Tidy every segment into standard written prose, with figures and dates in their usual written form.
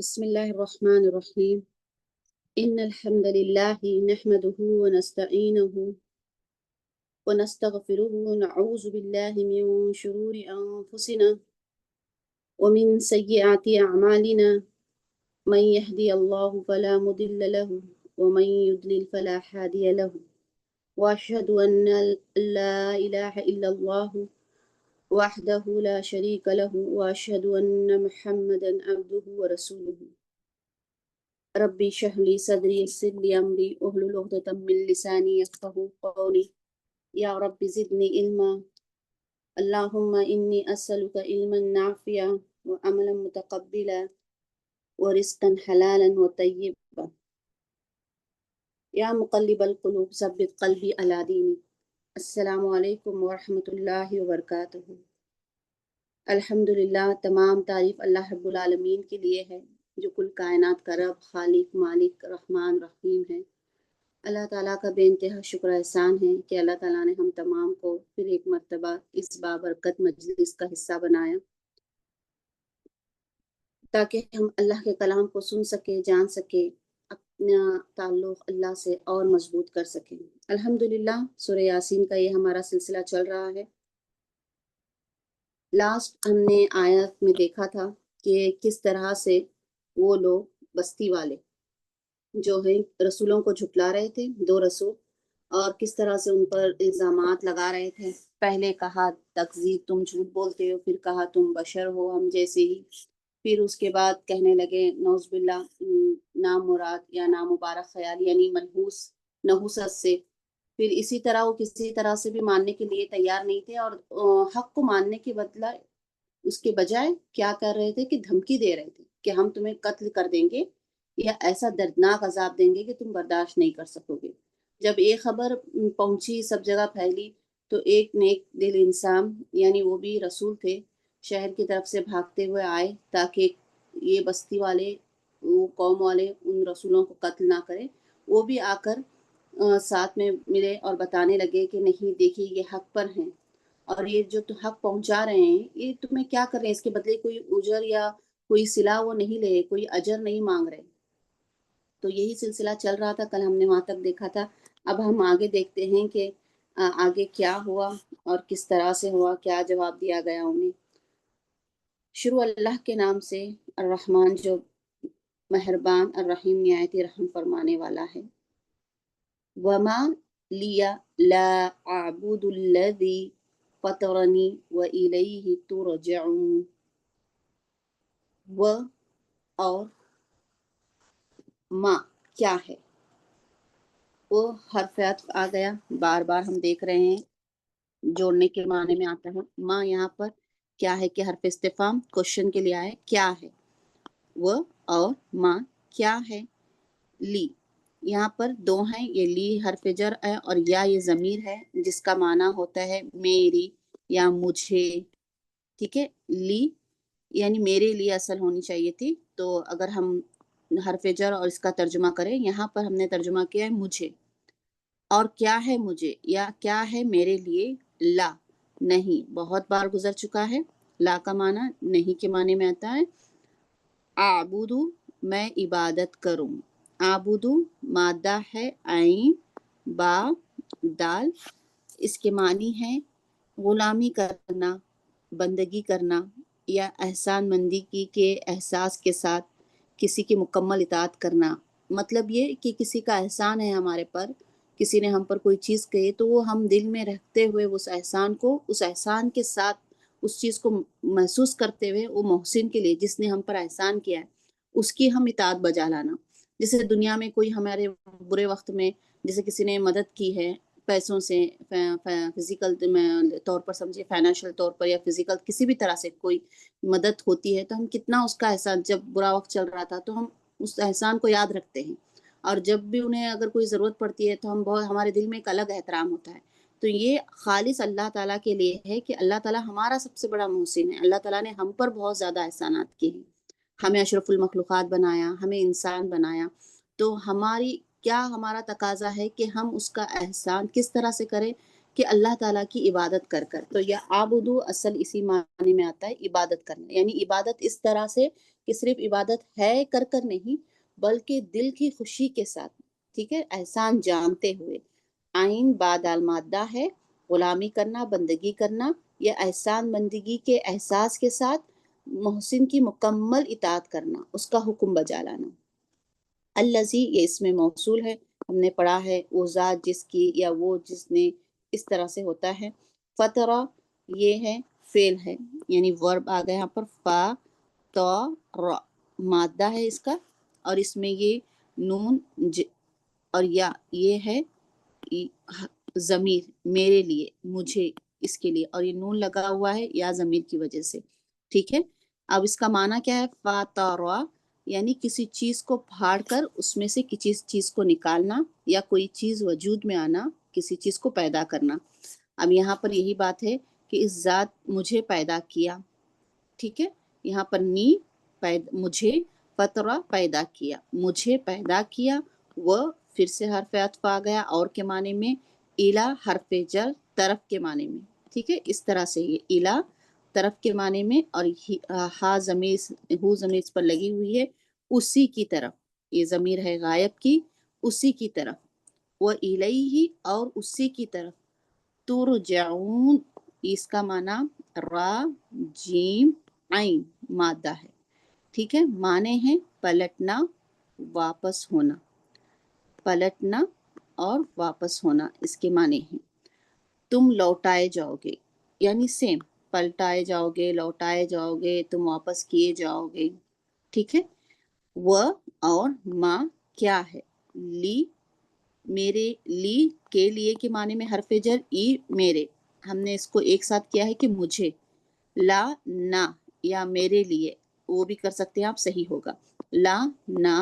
بسم الله الرحمن الرحيم. إن الحمد لله نحمده ونستعينه ونستغفره ونعوذ بالله من شرور أنفسنا ومن سيئات أعمالنا. من يهدي الله فلا مضل له ومن يضلل فلا هادي له، وأشهد أن لا إله إلا الله وحده لا شريك له، وأشهد أن محمدا عبده ورسوله. ربي اشرح لي صدري يسر لي أمري واحلل عقدة من لساني يفقهوا قولي. يا رب زدني علما. اللهم إني أسألك علما نافعا وعملا متقبلا ورزقا حلالا وطيبا. يا مقلب القلوب ثبت قلبي على دينك. السلام علیکم ورحمۃ اللہ وبرکاتہ۔ الحمدللہ، تمام تعریف اللہ رب العالمین کے لیے ہے جو کل کائنات کا رب، خالق، مالک، رحمان، رحیم ہے۔ اللہ تعالیٰ کا بے انتہا شکر احسان ہے کہ اللہ تعالیٰ نے ہم تمام کو پھر ایک مرتبہ اس بابرکت مجلس کا حصہ بنایا تاکہ ہم اللہ کے کلام کو سن سکیں، جان سکیں، اپنا تعلق اللہ سے اور مضبوط کر سکیں۔ الحمدللہ، سورہ یاسین کا یہ ہمارا سلسلہ چل رہا ہے۔ لاسٹ ہم نے آیت میں دیکھا تھا کہ کس طرح سے وہ لوگ بستی والے جو ہیں رسولوں کو جھٹلا رہے تھے، دو رسول، اور کس طرح سے ان پر الزامات لگا رہے تھے۔ پہلے کہا تکذیب، تم جھوٹ بولتے ہو، پھر کہا تم بشر ہو ہم جیسے ہی، پھر اس کے بعد کہنے لگے نعوذ باللہ نام مراد یا نامبارک خیال یعنی منحوس نحوست سے۔ پھر اسی طرح وہ کسی طرح سے بھی ماننے کے لیے تیار نہیں تھے، اور حق کو ماننے کے بدلہ اس کے بجائے کیا کر رہے تھے کہ دھمکی دے رہے تھے کہ ہم تمہیں قتل کر دیں گے یا ایسا دردناک عذاب دیں گے کہ تم برداشت نہیں کر سکو گے۔ جب یہ خبر پہنچی، سب جگہ پھیلی، تو ایک نیک دل انسان یعنی وہ بھی رسول تھے، شہر کی طرف سے بھاگتے ہوئے آئے تاکہ یہ بستی والے، وہ قوم والے ان رسولوں کو قتل نہ کریں۔ وہ بھی آ کر ساتھ میں ملے اور بتانے لگے کہ نہیں، دیکھیے یہ حق پر ہیں، اور یہ جو تو حق پہنچا رہے ہیں یہ تمہیں کیا کر رہے ہیں، اس کے بدلے کوئی اجر یا کوئی صلہ وہ نہیں لے، کوئی اجر نہیں مانگ رہے۔ تو یہی سلسلہ چل رہا تھا، کل ہم نے وہاں تک دیکھا تھا۔ اب ہم آگے دیکھتے ہیں کہ آگے کیا ہوا اور کس طرح سے ہوا، کیا جواب دیا گیا انہیں۔ شروع اللہ کے نام سے، الرحمن جو مہربان، الرحیم نہایت رحم فرمانے والا ہے۔ وما لیا لا اعبد الذی فطرنی والیہ ترجعون۔ و اور ما کیا ہے، وہ حرف عطف آ گیا، بار بار ہم دیکھ رہے ہیں، جوڑنے کے معنی میں آتا ہے۔ ما یہاں پر کیا ہے کہ حرف استفہام کوشچن کے لیے آئے، کیا ہے۔ وہ اور ما کیا ہے۔ لی یہاں پر دو ہیں، یہ لی حرف جر ہے اور یا یہ ضمیر ہے جس کا معنی ہوتا ہے میری یا مجھے، ٹھیک ہے۔ لی یعنی میرے لیے اصل ہونی چاہیے تھی، تو اگر ہم حرف جر اور اس کا ترجمہ کریں، یہاں پر ہم نے ترجمہ کیا ہے مجھے۔ اور کیا ہے مجھے یا کیا ہے میرے لیے، لا نہیں، بہت بار گزر چکا ہے۔ لا کا معنی نہیں کے معنی میں آتا ہے۔ اعبدو میں عبادت کروں، اعبدو مادہ ہے عین با دال، اس کے معنی ہے غلامی کرنا، بندگی کرنا یا احسان مندی کی کے احساس کے ساتھ کسی کی مکمل اطاعت کرنا۔ مطلب یہ کہ کسی کا احسان ہے ہمارے پر، کسی نے ہم پر کوئی چیز کہی تو وہ ہم دل میں رکھتے ہوئے اس احسان کو، اس احسان کے ساتھ اس چیز کو محسوس کرتے ہوئے، وہ محسن کے لیے جس نے ہم پر احسان کیا ہے اس کی ہم اطاعت بجا لانا۔ جیسے دنیا میں کوئی ہمارے برے وقت میں جیسے کسی نے مدد کی ہے پیسوں سے، فزیکل طور پر سمجھے، فائنینشیل طور پر یا فزیکل کسی بھی طرح سے کوئی مدد ہوتی ہے تو ہم کتنا اس کا احسان، جب برا وقت چل رہا تھا تو ہم اس احسان کو یاد رکھتے ہیں، اور جب بھی انہیں اگر کوئی ضرورت پڑتی ہے تو ہم بہت، ہمارے دل میں ایک الگ احترام ہوتا ہے۔ تو یہ خالص اللہ تعالیٰ کے لیے ہے کہ اللہ تعالیٰ ہمارا سب سے بڑا محسن ہے۔ اللہ تعالیٰ نے ہم پر بہت زیادہ احسانات کیے ہیں، ہمیں اشرف المخلوقات بنایا، ہمیں انسان بنایا، تو ہماری کیا، ہمارا تقاضا ہے کہ ہم اس کا احسان کس طرح سے کریں کہ اللہ تعالیٰ کی عبادت کر کر. تو یا آبدو اصل اسی معنی میں آتا ہے عبادت کرنا، یعنی عبادت اس طرح سے کہ صرف عبادت ہے کر کر نہیں بلکہ دل کی خوشی کے ساتھ، ٹھیک ہے، احسان جانتے ہوئے. آئین بعد المادہ ہے، غلامی کرنا، بندگی کرنا، یا احسان بندگی کے احساس کے ساتھ محسن کی مکمل اطاعت کرنا، اس کا حکم بجا لانا. الذی یہ اس میں موصول ہے، ہم نے پڑھا ہے وہ ذات جس کی یا وہ جس نے، اس طرح سے ہوتا ہے. فطرہ یہ ہے فعل ہے، یعنی ورب آ گیا یہاں پر. فا تو را مادہ ہے اس کا، اور اس میں یہ نون اور یا یہ ہے ضمیر میرے لیے، مجھے، اس کے لیے، اور یہ نون لگا ہوا ہے یا ضمیر کی وجہ سے. ٹھیک ہے. اب اس کا معنی کیا ہے؟ فاتارا یعنی کسی چیز کو پھاڑ کر اس میں سے کسی چیز کو نکالنا، یا کوئی چیز وجود میں آنا، کسی چیز کو پیدا کرنا. اب یہاں پر یہی بات ہے کہ اس ذات مجھے پیدا کیا. ٹھیک ہے. یہاں پر نی مجھے، فطرہ پیدا کیا، مجھے پیدا کیا. وہ پھر سے حرف عطف آ گیا اور کے معنی میں. الا حرف جر طرف کے معنی میں. ٹھیک ہے. اس طرح سے یہ الا طرف کے معنی میں، اور ہا ضمیر ہو ضمیر پر لگی ہوئی ہے اسی کی طرف. یہ ضمیر ہے غائب کی، اسی کی طرف. وہ الیہ اور اسی کی طرف. ترجعون اس کا معنی را جیم عین مادہ ہے. ٹھیک ہے. معنی ہے پلٹنا، واپس ہونا. پلٹنا اور واپس ہونا اس کے معنی ہیں. تم لوٹائے جاؤ گے، یعنی سیم، پلٹائے جاؤ گے، لوٹائے جاؤ گے، تم واپس کیے جاؤ گے. ٹھیک ہے. وہ اور ما کیا ہے؟ لی میرے، لی کے لیے کے معنی میں حرف جر ای میرے. ہم نے اس کو ایک ساتھ کیا ہے کہ مجھے. لا نہ یا میرے لیے، وہ بھی کر سکتے ہیں آپ، صحیح ہوگا. لا نہ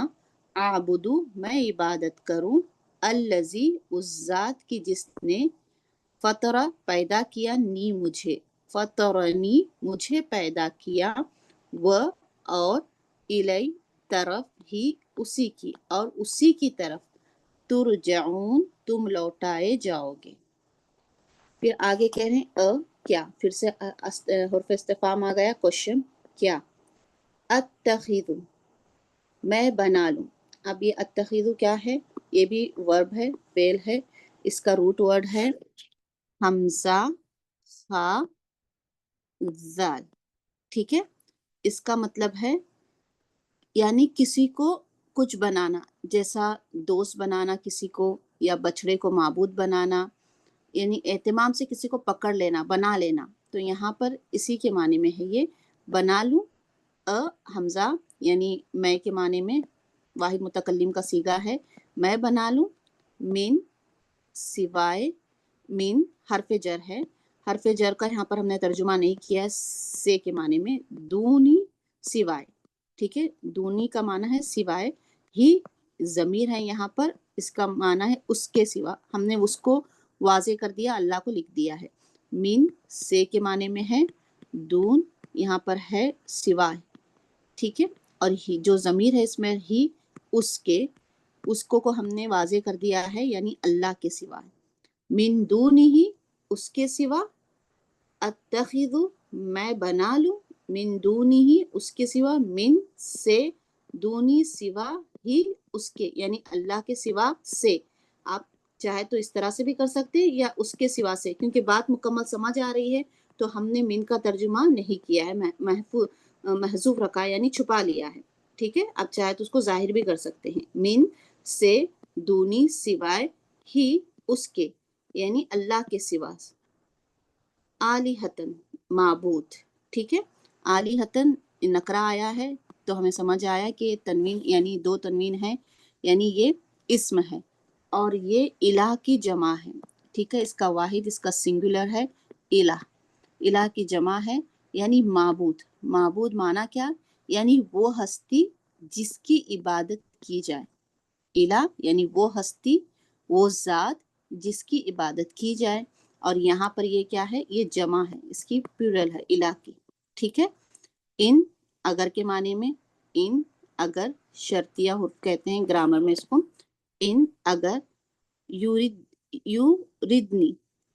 اعبدو میں عبادت کروں، الذی اس ذات کی جس نے، فطرہ پیدا کیا، نی مجھے، فطرنی مجھے پیدا کیا، و اور الی طرف ہی اسی کی، اور اسی کی طرف، ترجعون تم لوٹائے جاؤ گے. پھر آگے کہہ رہے ہیں کیا، پھر سے حرف استفہام آ گیا، کوشچن کیا. اتخذ میں بنا لوں. اب یہ اتخذ کیا ہے؟ یہ بھی ورب ہے، فعل ہے. اس کا روٹ ورڈ ہے حمزہ خا زال. ٹھیک ہے. اس کا مطلب ہے یعنی کسی کو کچھ بنانا، جیسا دوست بنانا کسی کو، یا بچڑے کو معبود بنانا، یعنی اہتمام سے کسی کو پکڑ لینا، بنا لینا. تو یہاں پر اسی کے معنی میں ہے یہ بنا لوں. حمزہ یعنی میں کے معنی میں واحد متکلم کا صیغہ ہے، میں بنا لوں. من سوائے، من حرف جر ہے. حرف جر کا یہاں پر ہم نے ترجمہ نہیں کیا ہے، سے کے معنی میں، دونی سوائے. ٹھیک ہے. دونی کا معنی ہے سوائے، ہی ضمیر ہے یہاں پر، اس کا معنی ہے اس کے سوا. ہم نے اس کو واضح کر دیا، اللہ کو لکھ دیا ہے. من سے کے معنی میں ہے، دون یہاں پر ہے سوائے. ٹھیک ہے. اور ہی جو ضمیر ہے اس میں ہی، اس کے، اس کو ہم نے واضح کر دیا ہے، یعنی اللہ کے سوا. من دونہی اس کے سوا، اتخذ میں بنا لوں، من دونہی اس کے سوا، من سے، دونی سوا ہی اس کے، یعنی اللہ کے سوا سے. آپ چاہے تو اس طرح سے بھی کر سکتے ہیں، یا اس کے سوا سے، کیونکہ بات مکمل سمجھ آ رہی ہے تو ہم نے من کا ترجمہ نہیں کیا ہے، محذوف رکھا ہے، یعنی چھپا لیا ہے. ٹھیک ہے. آپ چاہے تو اس کو ظاہر بھی کر سکتے ہیں، من سے، دونی سوائے ہی اس کے، یعنی اللہ کے سوا. آلیہتن معبود. ٹھیک ہے. آلیہتن نکرہ آیا ہے تو ہمیں سمجھ آیا کہ تنوین، یعنی دو تنوین ہے، یعنی یہ اسم ہے، اور یہ الہ کی جمع ہے. ٹھیک ہے. اس کا واحد، اس کا سنگولر ہے الہ. الہ کی جمع ہے، یعنی معبود. معبود معنی کیا؟ یعنی وہ ہستی جس کی عبادت کی جائے. الہ یعنی وہ ہستی، وہ ذات جس کی عبادت کی جائے. اور یہاں پر یہ کیا ہے؟ یہ جمع ہے، اس کی پیورل ہے الہ کی. ٹھیک ہے. ان اگر کے معنی میں، ان اگر شرطیہ حرف کہتے ہیں گرامر میں اس کو. ان اگر، یوردنی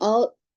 اور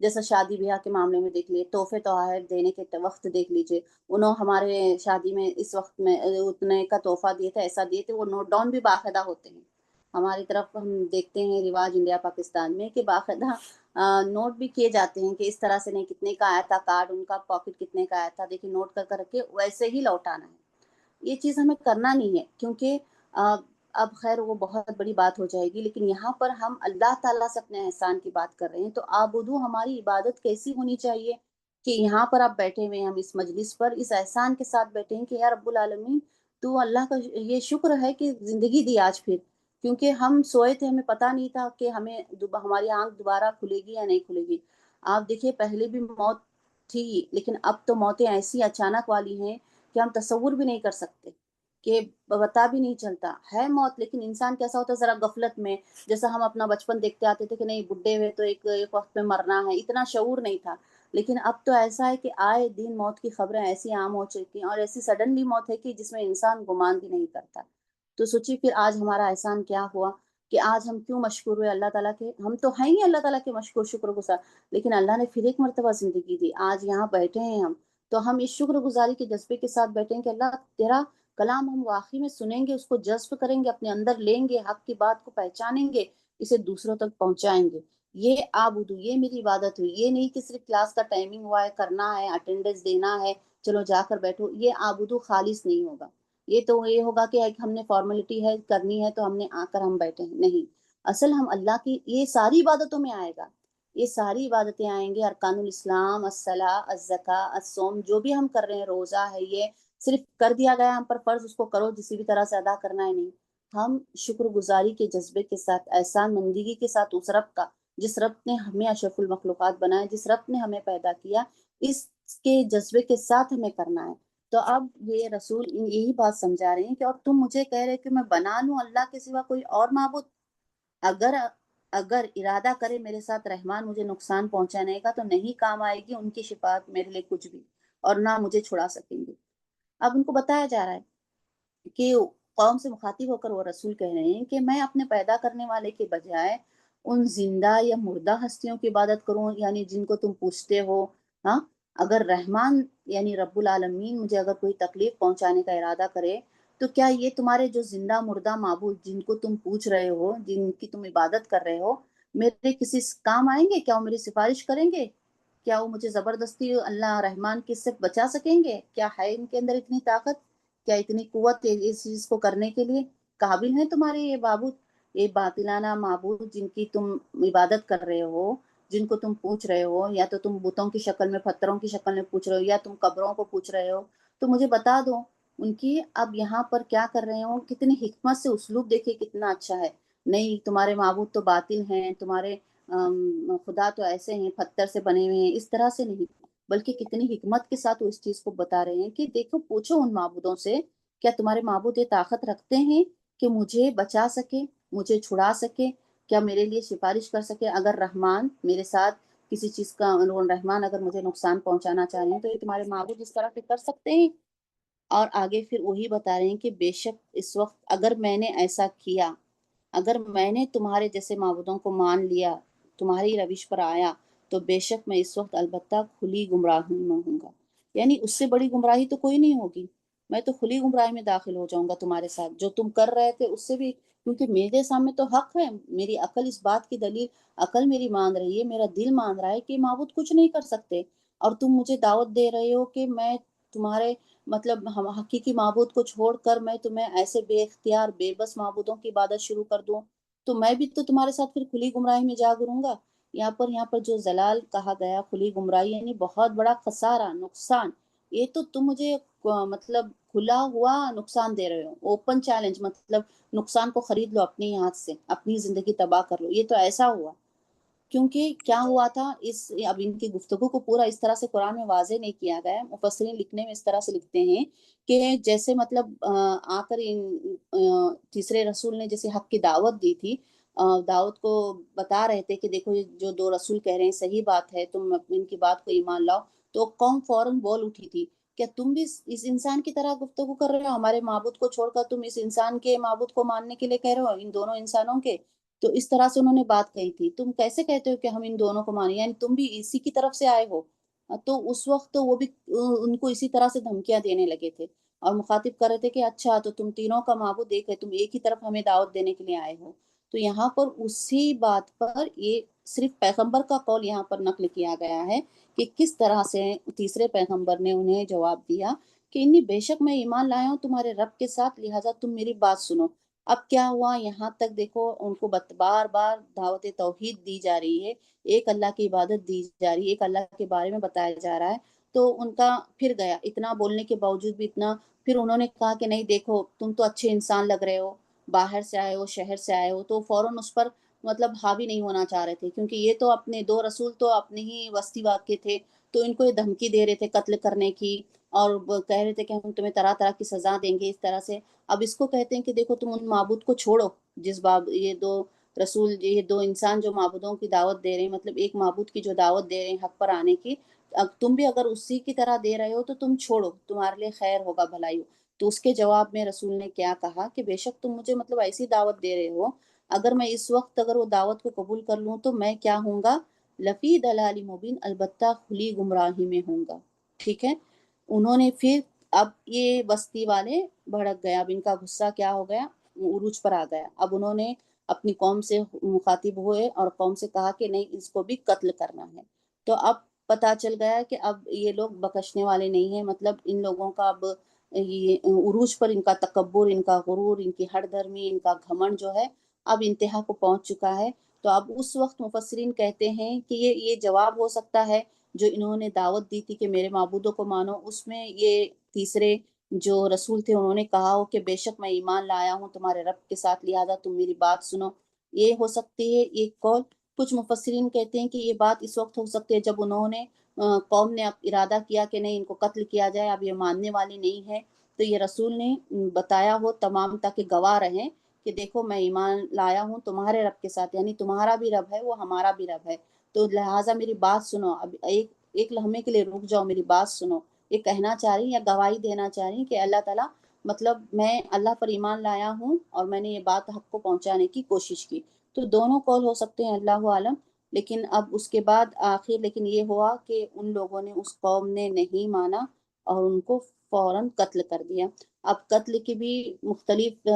جیسا شادی بیاہ کے معاملے میں دیکھ لیے، تحفے تحائف دینے کے وقت دیکھ لیجیے، انہوں ہمارے شادی میں اس وقت میں اتنے کا تحفہ دیے تھے، ایسا دیے تھے، وہ نوٹ ڈاؤن بھی باقاعدہ ہوتے ہیں۔ ہماری طرف ہم دیکھتے ہیں رواج انڈیا پاکستان میں کہ باقاعدہ نوٹ بھی کیے جاتے ہیں کہ اس طرح سے نہیں، کتنے کا آیا تھا کارڈ، ان کا پاکٹ کتنے کا آیا تھا، دیکھیں نوٹ کر کر کے ویسے ہی لوٹانا ہے۔ یہ چیز ہمیں کرنا نہیں ہے، کیونکہ اب خیر وہ بہت بڑی بات ہو جائے گی، لیکن یہاں پر ہم اللہ تعالیٰ سے اپنے احسان کی بات کر رہے ہیں، تو آبدو ہماری عبادت کیسی ہونی چاہیے کہ یہاں پر آپ بیٹھے ہوئے ہیں، ہم اس مجلس پر اس احسان کے ساتھ بیٹھے ہیں کہ یا رب العالمین تو اللہ کا یہ شکر ہے کہ زندگی دی آج پھر، کیونکہ ہم سوئے تھے، ہمیں پتہ نہیں تھا کہ ہمیں ہماری آنکھ دوبارہ کھلے گی یا نہیں کھلے گی۔ آپ دیکھیے پہلے بھی موت تھی، لیکن اب تو موتیں ایسی اچانک والی ہیں کہ ہم تصور بھی نہیں کر سکتے، کہ پتا بھی نہیں چلتا ہے موت، لیکن انسان کیسا ہوتا ہے ذرا غفلت میں، جیسا ہم اپنا بچپن دیکھتے آتے تھے کہ نہیں بڈھے ہوئے تو ایک وقت میں مرنا ہے، اتنا شعور نہیں تھا، لیکن اب تو ایسا ہے کہ آئے دن موت کی خبریں ایسی عام ہو چکی ہیں، اور ایسی سڈنلی موت ہے کہ جس میں انسان گمان بھی نہیں کرتا۔ تو سوچیے پھر آج ہمارا احسان کیا ہوا کہ آج ہم کیوں مشکور ہوئے اللہ تعالیٰ کے، ہم تو ہیں ہی اللہ تعالیٰ کے مشکور شکر گزار، لیکن اللہ نے پھر ایک مرتبہ زندگی دی، آج یہاں بیٹھے ہیں ہم، تو ہم اس شکر گزاری کے جذبے کے ساتھ بیٹھے ہیں کہ اللہ تیرا کلام ہم واقعی میں سنیں گے، اس کو جذب کریں گے، اپنے اندر لیں گے، حق کی بات کو پہچانیں گے، اسے دوسروں تک پہنچائیں گے۔ یہ آبدو، یہ میری عبادت ہوئی، یہ نہیں کہ صرف کلاس کا ٹائمنگ ہوا ہے، کرنا ہے، اٹینڈنس دینا ہے، چلو جا کر بیٹھو، یہ آبدو خالص نہیں ہوگا۔ یہ تو یہ ہوگا کہ ایک ہم نے فارمیلٹی ہے کرنی ہے تو ہم نے آ کر ہم بیٹھے ہیں، نہیں، اصل ہم اللہ کی یہ ساری عبادتوں میں آئے گا، یہ ساری عبادتیں آئیں گے، ارکان الاسلام، الصلاۃ، الزکوٰۃ، الصوم، جو بھی ہم کر رہے ہیں، روزہ ہے، یہ صرف کر دیا گیا ہم پر فرض، اس کو کرو کسی بھی طرح سے ادا کرنا ہے، نہیں، ہم شکر گزاری کے جذبے کے ساتھ، احسان مندگی کے ساتھ اس رب کا، جس رب نے ہمیں اشرف المخلوقات بنایا، جس رب نے ہمیں پیدا کیا، اس کے جذبے کے ساتھ ہمیں کرنا ہے۔ تو اب یہ رسول یہی بات سمجھا رہے ہیں کہ اور تم مجھے کہہ رہے کہ میں بنا لوں اللہ کے سوا کوئی اور معبود، اگر اگر ارادہ کرے میرے ساتھ رحمان مجھے نقصان پہنچانے کا تو نہیں کام آئے گی ان کی شفاعت میرے لیے کچھ بھی، اور نہ مجھے چھڑا سکیں گے۔ اب ان کو بتایا جا رہا ہے کہ قوم سے مخاطب ہو کر وہ رسول کہہ رہے ہیں کہ میں اپنے پیدا کرنے والے کے بجائے ان زندہ یا مردہ ہستیوں کی عبادت کروں، یعنی جن کو تم پوچھتے ہو، ہاں، اگر رحمان یعنی رب العالمین مجھے اگر کوئی تکلیف پہنچانے کا ارادہ کرے تو کیا یہ تمہارے جو زندہ مردہ معبود جن کو تم پوچھ رہے ہو، جن کی تم عبادت کر رہے ہو، میرے کسی کام آئیں گے؟ کیا وہ میری سفارش کریں گے؟ کیا وہ مجھے زبردستی اللہ رحمان کس سے بچا سکیں گے؟ کیا ہے ان کے اندر اتنی طاقت، کیا اتنی قوت اس چیز کو کرنے کے لیے قابل ہیں تمہارے یہ معبود، یہ باطلانہ معبود جن کی تم عبادت کر رہے ہو، جن کو تم پوچھ رہے ہو، یا تو تم بتوں کی شکل میں، پتھروں کی شکل میں پوچھ رہے ہو، یا تم قبروں کو پوچھ رہے ہو، تو مجھے بتا دو ان کی اب یہاں پر کیا کر رہے ہو، کتنی حکمت سے اسلوب دیکھے کتنا اچھا ہے، نہیں تمہارے معبود تو باطل ہیں، تمہارے خدا تو ایسے ہیں پتھر سے بنے ہوئے ہیں، اس طرح سے نہیں، بلکہ کتنی حکمت کے ساتھ وہ اس چیز کو بتا رہے ہیں کہ دیکھو پوچھو ان معبودوں سے، کیا تمہارے معبود یہ طاقت رکھتے ہیں کہ مجھے بچا سکے، مجھے چھڑا سکے، کیا میرے لیے سفارش کر سکے، اگر رحمان میرے ساتھ کسی چیز کا رحمان اگر مجھے نقصان پہنچانا چاہ رہے ہیں تو یہ تمہارے معبود اس طرح سے کر سکتے ہیں۔ اور آگے پھر وہی بتا رہے ہیں کہ بے شک اس وقت اگر میں نے ایسا کیا، اگر میں نے تمہارے جیسے معبودوں کو مان لیا، تمہاری روش پر آیا، تو بے شک میں اس وقت البتہ کھلی گمراہی میں ہوں گا، یعنی اس سے بڑی گمراہی تو کوئی نہیں ہوگی، میں تو کھلی گمراہی میں داخل ہو جاؤں گا تمہارے ساتھ، جو تم کر رہے تھے اس سے بھی، کیونکہ میرے سامنے تو حق ہے، میری عقل اس بات کی دلیل، عقل میری مان رہی ہے، میرا دل مان رہا ہے کہ معبود کچھ نہیں کر سکتے، اور تم مجھے دعوت دے رہے ہو کہ میں تمہارے مطلب ہم حقیقی معبود کو چھوڑ کر میں تمہیں ایسے بے اختیار بے بس معبودوں کی عبادت شروع کر دوں، تو میں بھی تو تمہارے ساتھ پھر کھلی گمراہی میں جا گروں گا۔ یہاں پر جو زلال کہا گیا، کھلی گمراہی یعنی بہت بڑا خسارہ، نقصان، یہ تو تم مجھے مطلب کھلا ہوا نقصان دے رہے ہو، اوپن چیلنج، مطلب نقصان کو خرید لو اپنے ہاتھ سے، اپنی زندگی تباہ کر لو، یہ تو ایسا ہوا، کیونکہ کیا ہوا تھا اب ان کی گفتگو کو پورا اس طرح سے قرآن میں واضح نہیں کیا گیا ہے، مفسرین لکھنے میں اس طرح سے لکھتے ہیں کہ جیسے مطلب آ کر تیسرے رسول نے جیسے حق کی دعوت دی تھی، دعوت کو بتا رہے تھے کہ دیکھو یہ جو دو رسول کہہ رہے ہیں صحیح بات ہے، تم ان کی بات کو ایمان لاؤ، تو قوم فوراً بول اٹھی تھی، کیا تم بھی اس انسان کی طرح گفتگو کر رہے ہو، ہمارے معبود کو چھوڑ کر تم اس انسان کے معبود کو ماننے کے لیے کہہ رہے ہو، ان دونوں انسانوں کے؟ تو اس طرح سے انہوں نے بات کہی تھی، تم کیسے کہتے ہو کہ ہم ان دونوں کو مانیں، یعنی تم بھی اسی کی طرف سے آئے ہو؟ تو اس وقت تو وہ بھی ان کو اسی طرح سے دھمکیاں دینے لگے تھے اور مخاطب کر رہے تھے کہ اچھا تو تم تینوں کا معبود ایک ہے، تم ایک ہی طرف ہمیں دعوت دینے کے لیے آئے ہو۔ تو یہاں پر اسی بات پر یہ صرف پیغمبر کا قول یہاں پر نقل کیا گیا ہے کہ کس طرح سے تیسرے پیغمبر نے انہیں جواب دیا کہ انی بے شک میں ایمان لایا ہوں تمہارے رب کے ساتھ، لہٰذا تم میری بات سنو۔ اب کیا ہوا یہاں تک دیکھو، ان کو بار بار دعوت توحید دی جا رہی ہے، ایک اللہ کی عبادت دی جا رہی ہے، ایک اللہ کے بارے میں بتایا جا رہا ہے، تو ان کا پھر گیا اتنا بولنے کے باوجود بھی اتنا، پھر انہوں نے کہا کہ نہیں دیکھو تم تو اچھے انسان لگ رہے ہو، باہر سے آئے ہو، شہر سے آئے ہو، تو فوراً اس پر مطلب حاوی نہیں ہونا چاہ رہے تھے، کیونکہ یہ تو اپنے دو رسول تو اپنے ہی وسطی واقع تھے، تو ان کو یہ دھمکی دے رہے تھے قتل کرنے کی، اور کہہ رہے تھے کہ ہم تمہیں طرح طرح کی سزا دیں گے اس طرح سے۔ اب اس کو کہتے ہیں کہ دیکھو تم ان معبود کو چھوڑو، جس باب یہ دو رسول، یہ دو انسان جو معبودوں کی دعوت دے رہے ہیں، مطلب ایک معبود کی جو دعوت دے رہے ہیں حق پر آنے کی، اب تم بھی اگر اسی کی طرح دے رہے ہو تو تم چھوڑو، تمہارے لیے خیر ہوگا، بھلائی ہو۔ تو اس کے جواب میں رسول نے کیا کہا کہ بے شک تم مجھے مطلب ایسی دعوت دے رہے ہو، اگر میں اس وقت اگر وہ دعوت کو قبول کر لوں تو میں کیا ہوں گا، لفی دلال مبین، البتہ کھلی گمراہی میں ہوں گا، ٹھیک ہے۔ انہوں نے پھر اب یہ بستی والے بھڑک گئے، اب ان کا غصہ کیا ہو گیا، عروج پر آ گیا، اب انہوں نے اپنی قوم سے مخاطب ہوئے اور قوم سے کہا کہ نہیں اس کو بھی قتل کرنا ہے۔ تو اب پتہ چل گیا کہ اب یہ لوگ بخشنے والے نہیں ہیں، مطلب ان لوگوں کا اب یہ عروج پر ان کا تکبر، ان کا غرور، ان کی ہٹ دھرمی، ان کا گھمنڈ جو ہے اب انتہا کو پہنچ چکا ہے۔ تو اب اس وقت مفسرین کہتے ہیں کہ یہ جواب ہو سکتا ہے جو انہوں نے دعوت دی تھی کہ میرے معبودوں کو مانو، اس میں یہ تیسرے جو رسول تھے انہوں نے کہا ہو کہ بے شک میں ایمان لایا ہوں تمہارے رب کے ساتھ، لہذا تم میری بات سنو، یہ ہو سکتی ہے ایک قول۔ کچھ مفسرین کہتے ہیں کہ یہ بات اس وقت ہو سکتی ہے جب انہوں نے قوم نے اب ارادہ کیا کہ نہیں ان کو قتل کیا جائے، اب یہ ماننے والی نہیں ہے، تو یہ رسول نے بتایا ہو تمام تاکہ گواہ رہیں کہ دیکھو میں ایمان لایا ہوں تمہارے رب کے ساتھ، یعنی تمہارا بھی رب ہے وہ ہمارا بھی رب ہے، تو لہٰذا میری بات سنو، اب ایک لمحے کے لیے رک جاؤ، میری بات سنو۔ یہ کہنا چاہ رہی یا گواہی دینا چاہ رہی کہ اللہ تعالیٰ مطلب میں اللہ پر ایمان لایا ہوں اور میں نے یہ بات حق کو پہنچانے کی کوشش کی۔ تو دونوں قول ہو سکتے ہیں، اللہ عالم۔ لیکن اب اس کے بعد آخر لیکن یہ ہوا کہ ان لوگوں نے، اس قوم نے نہیں مانا اور ان کو فوراً قتل کر دیا۔ اب قتل کی بھی مختلف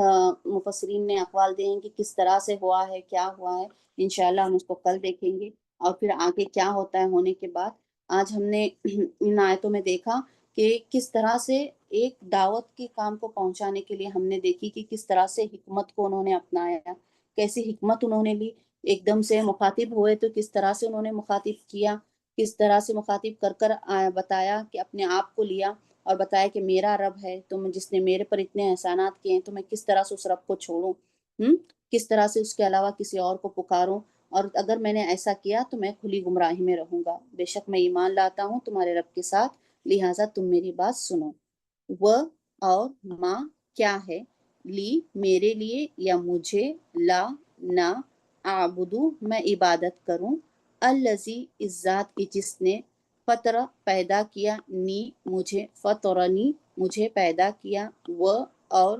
مفسرین نے اقوال دیے ہیں کہ کس طرح سے ہوا ہے، کیا ہوا ہے، انشاءاللہ ہم اس کو کل دیکھیں گے، اور پھر آگے کیا ہوتا ہے ہونے کے بعد۔ آج ہم نے ان آیتوں میں دیکھا کہ کس طرح سے ایک دعوت کے کام کو پہنچانے کے لیے ہم نے دیکھی کہ کس طرح سے حکمت کو انہوں نے اپنایا، کیسی حکمت انہوں نے لی، ایک دم سے مخاطب ہوئے تو کس طرح سے انہوں نے مخاطب کیا، کس طرح سے مخاطب کر کر بتایا کہ اپنے آپ کو لیا اور بتایا کہ میرا رب ہے، تم جس نے میرے پر اتنے احسانات کیے ہیں تو میں کس طرح سے اس رب کو چھوڑوں، کس طرح سے اس کے علاوہ کسی اور کو پکاروں، اور اگر میں نے ایسا کیا تو میں کھلی گمراہی میں رہوں گا، بے شک میں ایمان لاتا ہوں تمہارے رب کے ساتھ، لہٰذا تم میری بات سنو۔ وہ اور ماں کیا ہے، لی میرے لیے، یا مجھے، لا نہ، اعبدو میں عبادت کروں، الذی اس ذات کی جس نے، فطر پیدا کیا، نی مجھے، فطرنی مجھے پیدا کیا، وہ اور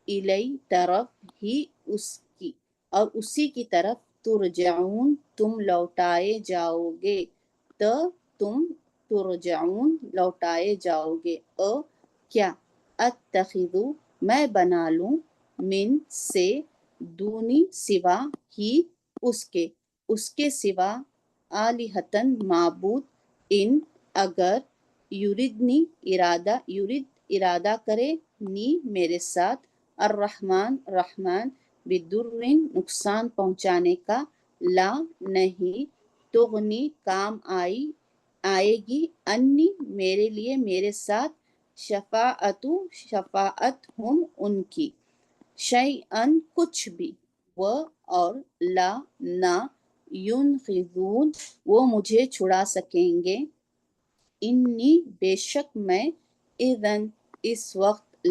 الی طرف ہی اس کی، اور اسی کی طرف ترجعون تم لوٹائے جاؤ گے، تم ترجعون لوٹائے جاؤ گے، کیا، اتخذو میں بنا لوں، من سے، دونی سوا، ہی اس کے سوا، آلہتن معبود، ان اگر، یردنی ارادہ کرے، نی میرے ساتھ، الرحمن رحمان، بدرن نقصان پہنچانے کا، لا نہیں، تغنی کام آئے گی، انی میرے لیے، میرے ساتھ، شفاعت ہم ان کی، شیئن کچھ بھی، وہ اور لا نہ، ینقذون وہ مجھے چھڑا سکیں گے، انی بے شک میں، اذن اس وقت،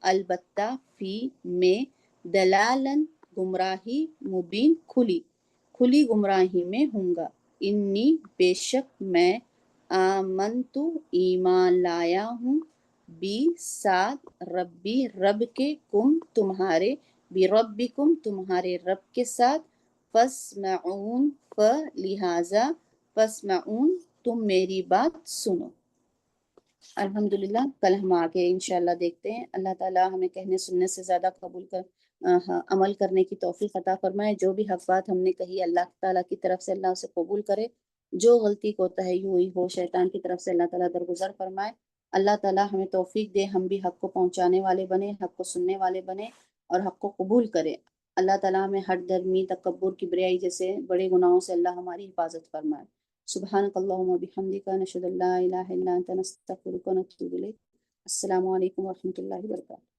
البتہ، فی میں، دلالن گمراہی، مبین کھلی گمراہی میں ہوں گا، انی بے شک میں، آمنتو ایمان لایا ہوں، بی ساتھ، ربی رب کے، کم تمہارے، بربکم تمہارے رب کے ساتھ، فاسمعون لہٰذا فاسمعون تم میری بات سنو۔ الحمدللہ کل ہم آگے انشاءاللہ دیکھتے ہیں۔ اللہ تعالیٰ ہمیں کہنے سننے سے زیادہ عمل کرنے کی توفیق عطا فرمائے۔ جو بھی حق بات ہم نے کہی اللہ تعالیٰ کی طرف سے اللہ اسے قبول کرے، جو غلطی کوتاہی ہوئی ہو شیطان کی طرف سے اللہ تعالیٰ درگزر فرمائے۔ اللہ تعالیٰ ہمیں توفیق دے ہم بھی حق کو پہنچانے والے بنے، حق کو سننے والے بنے اور حق کو قبول کرے۔ اللہ تعالیٰ ہمیں ہٹ درمی، تکبر، کبریائی جیسے بڑے گناہوں سے اللہ ہماری حفاظت فرمائے۔ سبحانک اللہم و بحمدک نشہد ان لا الہ الا انت نستغفرک و نتوب الیک۔ السلام علیکم ورحمۃ اللہ وبرکاتہ۔